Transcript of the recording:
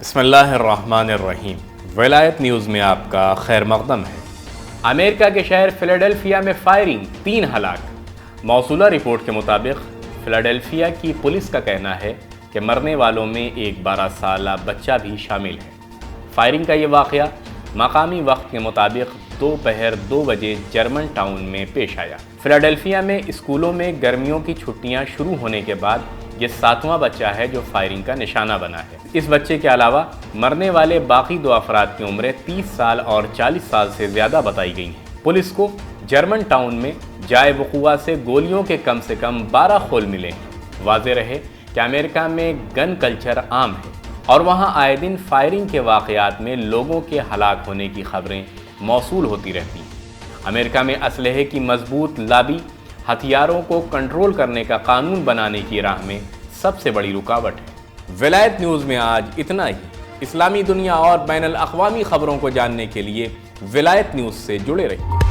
بسم اللہ الرحمن الرحیم۔ ولایت نیوز میں آپ کا خیر مقدم ہے۔ امریکہ کے شہر فلاڈیلفیا میں فائرنگ، 3 ہلاک۔ موصولہ رپورٹ کے مطابق فلاڈیلفیا کی پولیس کا کہنا ہے کہ مرنے والوں میں ایک 12 سالہ بچہ بھی شامل ہے۔ فائرنگ کا یہ واقعہ مقامی وقت کے مطابق دوپہر 2 بجے جرمن ٹاؤن میں پیش آیا۔ فلاڈیلفیا میں اسکولوں میں گرمیوں کی چھٹیاں شروع ہونے کے بعد یہ 7واں بچہ ہے جو فائرنگ کا نشانہ بنا ہے۔ اس بچے کے علاوہ مرنے والے باقی 2 افراد کی عمریں 30 سال اور 40 سال سے زیادہ بتائی گئی ہیں۔ پولیس کو جرمن ٹاؤن میں جائے وقوع سے گولیوں کے کم 12 خول ملے ہیں۔ واضح رہے کہ امریکہ میں گن کلچر عام ہے اور وہاں آئے دن فائرنگ کے واقعات میں لوگوں کے ہلاک ہونے کی خبریں موصول ہوتی رہتی ہیں۔ امریکہ میں اسلحے کی مضبوط لابی ہتھیاروں کو کنٹرول کرنے کا قانون بنانے کی راہ میں سب سے بڑی رکاوٹ ہے۔ ولایت نیوز میں آج اتنا ہی۔ اسلامی دنیا اور بین الاقوامی خبروں کو جاننے کے لیے ولایت نیوز سے جڑے رہیے۔